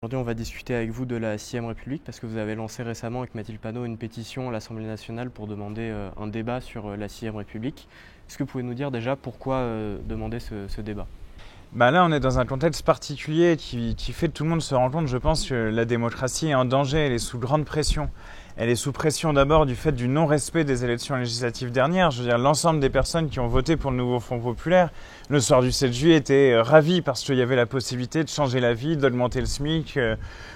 Aujourd'hui, on va discuter avec vous de la 6ème République parce que vous avez lancé récemment avec Mathilde Panot une pétition à l'Assemblée nationale pour demander un débat sur la 6ème République. Est-ce que vous pouvez nous dire déjà pourquoi demander ce débat ? Là, on est dans un contexte particulier qui fait que tout le monde se rend compte, je pense, que la démocratie est en danger, elle est sous grande pression. Elle est sous pression d'abord du fait du non-respect des élections législatives dernières. Je veux dire, l'ensemble des personnes qui ont voté pour le nouveau Front populaire, le soir du 7 juillet, étaient ravis parce qu'il y avait la possibilité de changer la vie, d'augmenter le SMIC,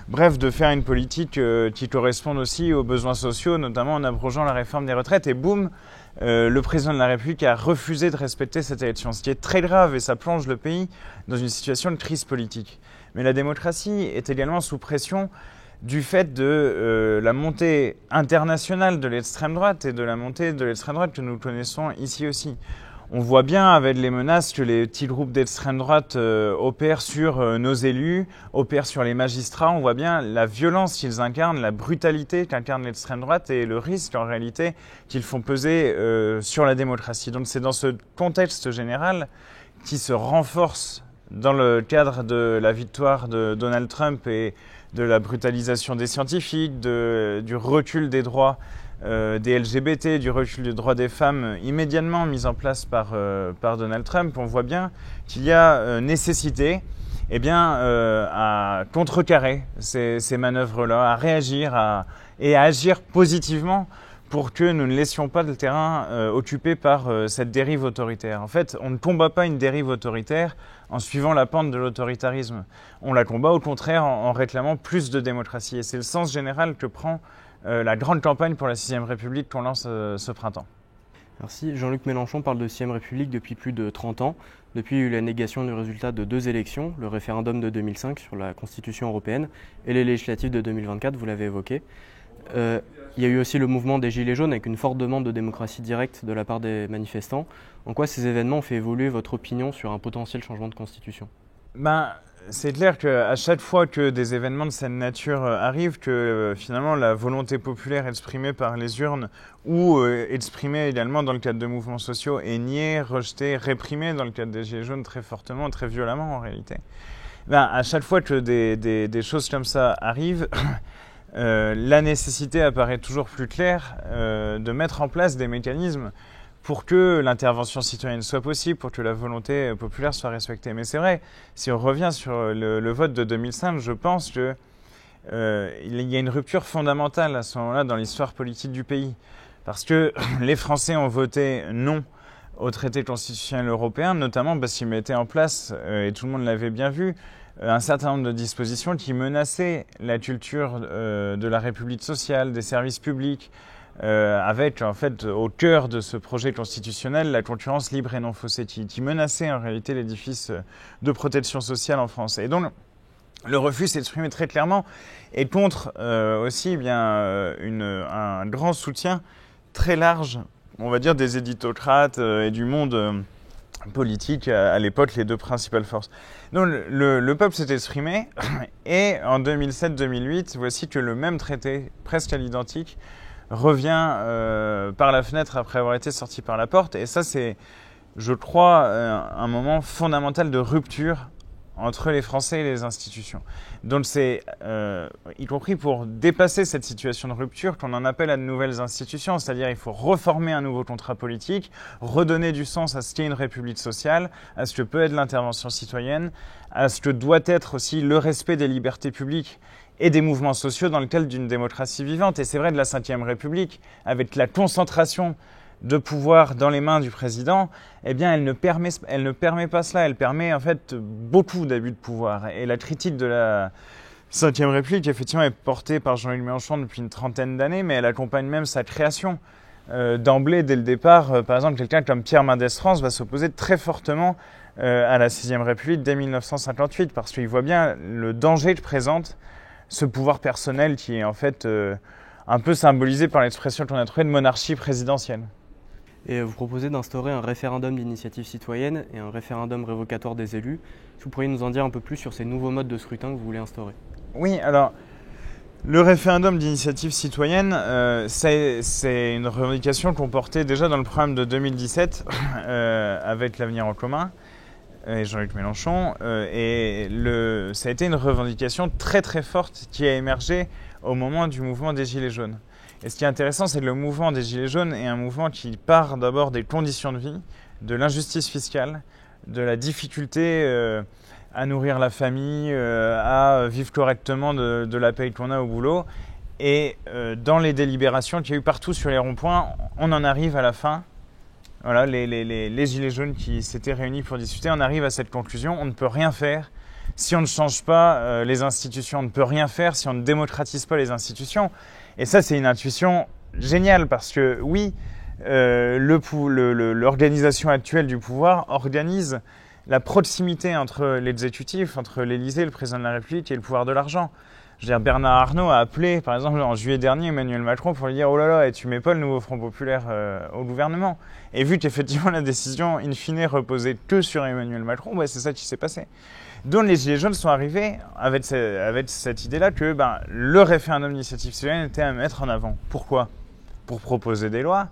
bref, de faire une politique qui corresponde aussi aux besoins sociaux, notamment en abrogeant la réforme des retraites. Et boum, le président de la République a refusé de respecter cette élection, ce qui est très grave et ça plonge le pays dans une situation de crise politique. Mais la démocratie est également sous pression du fait de la montée internationale de l'extrême droite et de la montée de l'extrême droite que nous connaissons ici aussi. On voit bien avec les menaces que les petits groupes d'extrême droite opèrent sur nos élus, opèrent sur les magistrats. On voit bien la violence qu'ils incarnent, la brutalité qu'incarne l'extrême droite et le risque en réalité qu'ils font peser sur la démocratie. Donc c'est dans ce contexte général qui se renforce dans le cadre de la victoire de Donald Trump et de la brutalisation des scientifiques, du recul des droits des LGBT, du recul des droits des femmes immédiatement mis en place par Donald Trump. On voit bien qu'il y a nécessité à contrecarrer ces manœuvres-là, à réagir et à agir positivement pour que nous ne laissions pas le terrain occupé par cette dérive autoritaire. En fait, on ne combat pas une dérive autoritaire en suivant la pente de l'autoritarisme. On la combat au contraire en réclamant plus de démocratie. Et c'est le sens général que prend la grande campagne pour la 6ème République qu'on lance ce printemps. Merci. Jean-Luc Mélenchon parle de 6ème République depuis plus de 30 ans. Depuis, il y a eu la négation du résultat de 2 élections, le référendum de 2005 sur la Constitution européenne et les législatives de 2024, vous l'avez évoqué. Il y a eu aussi le mouvement des Gilets jaunes avec une forte demande de démocratie directe de la part des manifestants. En quoi ces événements ont fait évoluer votre opinion sur un potentiel changement de constitution ? C'est clair qu'à chaque fois que des événements de cette nature arrivent, que finalement la volonté populaire exprimée par les urnes ou exprimée également dans le cadre de mouvements sociaux est niée, rejetée, réprimée dans le cadre des Gilets jaunes très fortement, très violemment en réalité. À chaque fois que des choses comme ça arrivent, la nécessité apparaît toujours plus claire de mettre en place des mécanismes pour que l'intervention citoyenne soit possible, pour que la volonté populaire soit respectée. Mais c'est vrai, si on revient sur le vote de 2005, je pense qu'il y a une rupture fondamentale à ce moment-là dans l'histoire politique du pays. Parce que les Français ont voté non au traité constitutionnel européen, notamment parce qu'il mettait en place, et tout le monde l'avait bien vu, un certain nombre de dispositions qui menaçaient la culture de la République sociale, des services publics, avec en fait au cœur de ce projet constitutionnel la concurrence libre et non faussée qui menaçait en réalité l'édifice de protection sociale en France. Et donc le refus s'est exprimé très clairement et contre aussi un grand soutien très large, on va dire, des éditocrates et du monde politique à l'époque, les deux principales forces. Donc le peuple s'est exprimé et en 2007-2008, voici que le même traité, presque à l'identique, revient par la fenêtre après avoir été sorti par la porte. Et ça, c'est, je crois, un moment fondamental de rupture entre les Français et les institutions. Donc c'est, y compris pour dépasser cette situation de rupture, qu'on en appelle à de nouvelles institutions, c'est-à-dire il faut reformer un nouveau contrat politique, redonner du sens à ce qu'est une république sociale, à ce que peut être l'intervention citoyenne, à ce que doit être aussi le respect des libertés publiques et des mouvements sociaux dans le cadre d'une démocratie vivante. Et c'est vrai de la 5e République, avec la concentration de pouvoir dans les mains du président, elle ne permet pas cela. Elle permet en fait beaucoup d'abus de pouvoir. Et la critique de la 5e République, effectivement, est portée par Jean-Luc Mélenchon depuis une trentaine d'années, mais elle accompagne même sa création. D'emblée, dès le départ, par exemple, quelqu'un comme Pierre Mendès France va s'opposer très fortement à la 6e République dès 1958, parce qu'il voit bien le danger que présente ce pouvoir personnel qui est en fait un peu symbolisé par l'expression qu'on a trouvée de monarchie présidentielle. Et vous proposez d'instaurer un référendum d'initiative citoyenne et un référendum révocatoire des élus. Est-ce que vous pourriez nous en dire un peu plus sur ces nouveaux modes de scrutin que vous voulez instaurer ? Oui, alors le référendum d'initiative citoyenne, c'est une revendication qu'on portait déjà dans le programme de 2017 avec l'Avenir en commun. et Jean-Luc Mélenchon. Et ça a été une revendication très très forte qui a émergé au moment du mouvement des Gilets jaunes. Et ce qui est intéressant, c'est que le mouvement des Gilets jaunes est un mouvement qui part d'abord des conditions de vie, de l'injustice fiscale, de la difficulté à nourrir la famille, à vivre correctement de la paye qu'on a au boulot. Et dans les délibérations qu'il y a eu partout sur les ronds-points, on en arrive à la fin. Voilà, les Gilets jaunes qui s'étaient réunis pour discuter, on arrive à cette conclusion, on ne peut rien faire si on ne change pas les institutions, on ne peut rien faire si on ne démocratise pas les institutions. Et ça, c'est une intuition géniale parce que oui, l'organisation actuelle du pouvoir organise la proximité entre l'exécutif, entre l'Élysée, le président de la République et le pouvoir de l'argent. Je veux dire, Bernard Arnault a appelé, par exemple, en juillet dernier, Emmanuel Macron pour lui dire « Oh là là, et tu mets pas le nouveau Front populaire au gouvernement ?» Et vu qu'effectivement la décision, in fine, reposait que sur Emmanuel Macron, ouais, c'est ça qui s'est passé. Donc les Gilets jaunes sont arrivés avec cette idée-là que le référendum d'initiative citoyenne était à mettre en avant. Pourquoi ? Pour proposer des lois,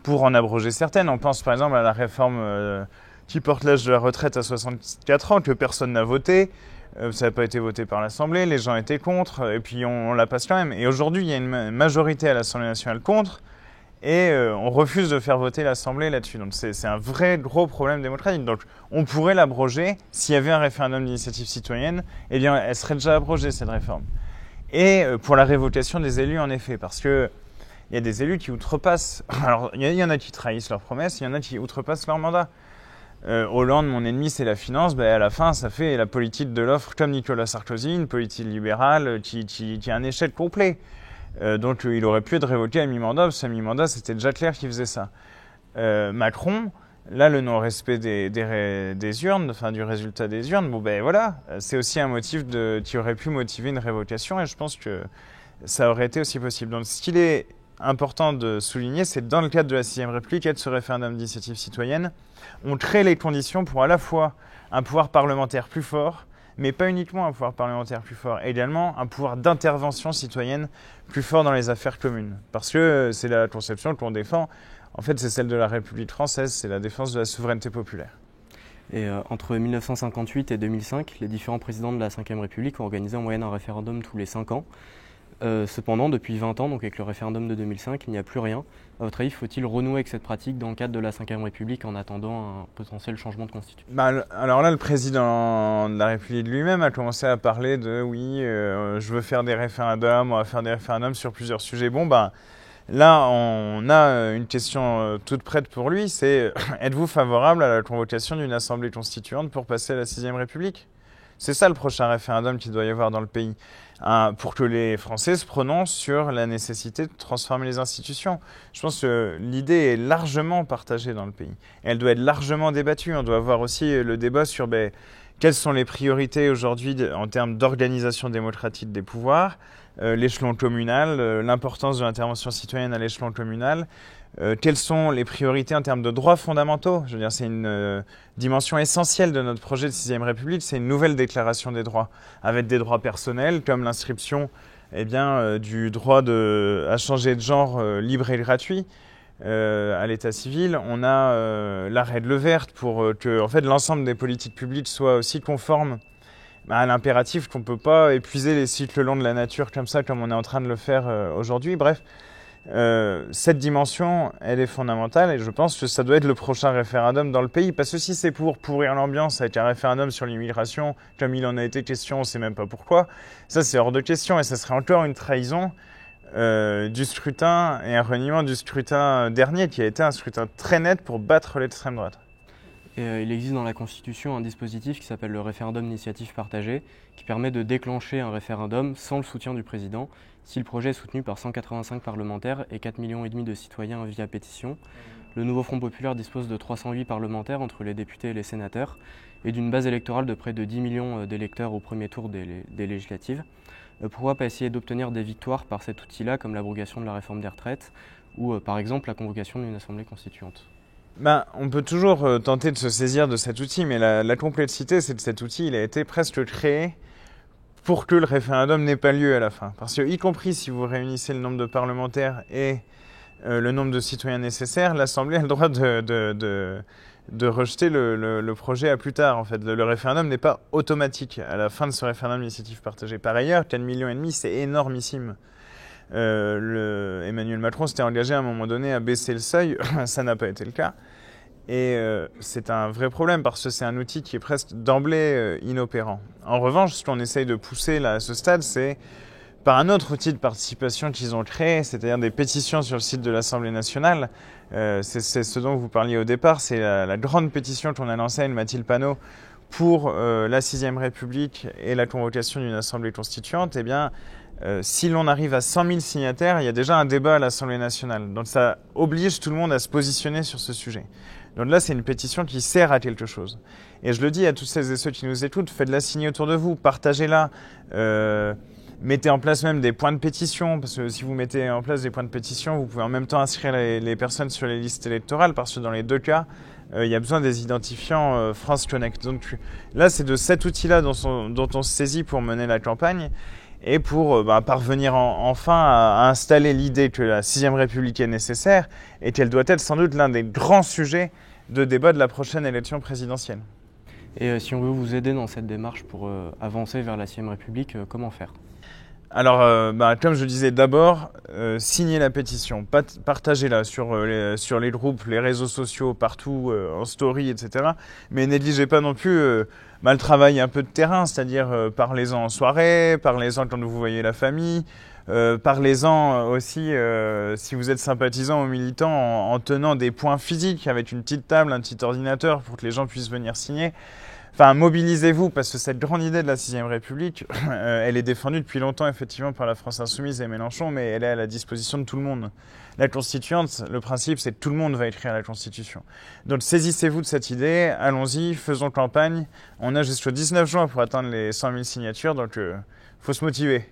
pour en abroger certaines. On pense par exemple à la réforme qui porte l'âge de la retraite à 64 ans, que personne n'a voté. Ça n'a pas été voté par l'Assemblée, les gens étaient contre, et puis on la passe quand même. Et aujourd'hui, il y a une majorité à l'Assemblée nationale contre, et on refuse de faire voter l'Assemblée là-dessus. Donc c'est un vrai gros problème démocratique. Donc on pourrait l'abroger. S'il y avait un référendum d'initiative citoyenne, eh bien elle serait déjà abrogée, cette réforme. Et pour la révocation des élus, en effet, parce que il y a des élus qui outrepassent. Alors il y en a qui trahissent leurs promesses, il y en a qui outrepassent leur mandat. Hollande, mon ennemi, c'est la finance. À la fin, ça fait la politique de l'offre comme Nicolas Sarkozy, une politique libérale qui a un échec complet. Donc il aurait pu être révoqué à mi-mandat, parce qu'à mi-mandat, c'était déjà clair qu'il faisait ça. Macron, là, le non-respect des urnes, enfin du résultat des urnes, voilà, c'est aussi un motif qui aurait pu motiver une révocation, et je pense que ça aurait été aussi possible. Donc ce qu'il est important de souligner, c'est dans le cadre de la 6ème République et de ce référendum d'initiative citoyenne, on crée les conditions pour à la fois un pouvoir parlementaire plus fort, mais pas uniquement un pouvoir parlementaire plus fort, également un pouvoir d'intervention citoyenne plus fort dans les affaires communes. Parce que c'est la conception qu'on défend, en fait c'est celle de la République française, c'est la défense de la souveraineté populaire. Et entre 1958 et 2005, les différents présidents de la 5e République ont organisé en moyenne un référendum tous les 5 ans. Cependant, depuis 20 ans, donc avec le référendum de 2005, il n'y a plus rien. À votre avis, faut-il renouer avec cette pratique dans le cadre de la 5e République en attendant un potentiel changement de constitution ? Alors là, le président de la République lui-même a commencé à parler de « oui, je veux faire des référendums, on va faire des référendums sur plusieurs sujets ». Là, on a une question toute prête pour lui, c'est « êtes-vous favorable à la convocation d'une assemblée constituante pour passer à la 6e République ?» C'est ça le prochain référendum qu'il doit y avoir dans le pays, pour que les Français se prononcent sur la nécessité de transformer les institutions. Je pense que l'idée est largement partagée dans le pays. Et elle doit être largement débattue. On doit avoir aussi le débat sur quelles sont les priorités aujourd'hui en termes d'organisation démocratique des pouvoirs, l'échelon communal, l'importance de l'intervention citoyenne à l'échelon communal, quelles sont les priorités en termes de droits fondamentaux. Je veux dire, c'est une dimension essentielle de notre projet de 6ème République, c'est une nouvelle déclaration des droits, avec des droits personnels comme l'inscription du droit à changer de genre libre et gratuit à l'état civil. On a la règle verte pour que l'ensemble des politiques publiques soient aussi conformes à l'impératif qu'on ne peut pas épuiser les cycles longs de la nature comme ça, comme on est en train de le faire aujourd'hui. Bref, cette dimension, elle est fondamentale et je pense que ça doit être le prochain référendum dans le pays. Parce que si c'est pour pourrir l'ambiance avec un référendum sur l'immigration, comme il en a été question, on ne sait même pas pourquoi, ça c'est hors de question et ça serait encore une trahison du scrutin et un reniement du scrutin dernier qui a été un scrutin très net pour battre l'extrême droite. Et il existe dans la Constitution un dispositif qui s'appelle le référendum d'initiative partagée, qui permet de déclencher un référendum sans le soutien du président, si le projet est soutenu par 185 parlementaires et 4,5 millions de citoyens via pétition. Le nouveau Front populaire dispose de 308 parlementaires entre les députés et les sénateurs, et d'une base électorale de près de 10 millions d'électeurs au premier tour des législatives. Pourquoi pas essayer d'obtenir des victoires par cet outil-là, comme l'abrogation de la réforme des retraites, ou par exemple la convocation d'une assemblée constituante ? On peut toujours tenter de se saisir de cet outil, mais la complexité, c'est que cet outil, il a été presque créé pour que le référendum n'ait pas lieu à la fin. Parce que, y compris si vous réunissez le nombre de parlementaires et le nombre de citoyens nécessaires, l'Assemblée a le droit de rejeter le projet à plus tard. En fait, le référendum n'est pas automatique à la fin de ce référendum d'initiative partagée. Par ailleurs, 4,5 millions, c'est énormissime. Emmanuel Macron s'était engagé à un moment donné à baisser le seuil, ça n'a pas été le cas. Et c'est un vrai problème parce que c'est un outil qui est presque d'emblée inopérant. En revanche, ce qu'on essaye de pousser là à ce stade, c'est par un autre outil de participation qu'ils ont créé, c'est-à-dire des pétitions sur le site de l'Assemblée nationale. C'est ce dont vous parliez au départ, c'est la grande pétition qu'on a lancée avec Mathilde Panot pour la 6ème République et la convocation d'une Assemblée constituante. Eh bien, si l'on arrive à 100 000 signataires, il y a déjà un débat à l'Assemblée nationale. Donc ça oblige tout le monde à se positionner sur ce sujet. Donc là, c'est une pétition qui sert à quelque chose. Et je le dis à tous celles et ceux qui nous écoutent, faites-la signer autour de vous, partagez-la. Mettez en place même des points de pétition, parce que si vous mettez en place des points de pétition, vous pouvez en même temps inscrire les personnes sur les listes électorales, parce que dans les deux cas, il y a besoin des identifiants France Connect. Donc là, c'est de cet outil-là dont on se saisit pour mener la campagne et pour parvenir enfin à installer l'idée que la 6ème République est nécessaire et qu'elle doit être sans doute l'un des grands sujets de débat de la prochaine élection présidentielle. Et si on veut vous aider dans cette démarche pour avancer vers la 6ème République, comment faire ? Alors, comme je disais, d'abord, signez la pétition, partagez-la sur les groupes, les réseaux sociaux, partout, en story, etc. Mais négligez pas non plus le travail un peu de terrain, c'est-à-dire parlez-en en soirée, parlez-en quand vous voyez la famille, parlez-en aussi si vous êtes sympathisant ou militant en tenant des points physiques avec une petite table, un petit ordinateur pour que les gens puissent venir signer. Enfin, mobilisez-vous, parce que cette grande idée de la 6ème République, elle est défendue depuis longtemps, effectivement, par la France Insoumise et Mélenchon, mais elle est à la disposition de tout le monde. La Constituante, le principe, c'est que tout le monde va écrire la Constitution. Donc, saisissez-vous de cette idée, allons-y, faisons campagne. On a jusqu'au 19 juin pour atteindre les 100 000 signatures, donc faut se motiver.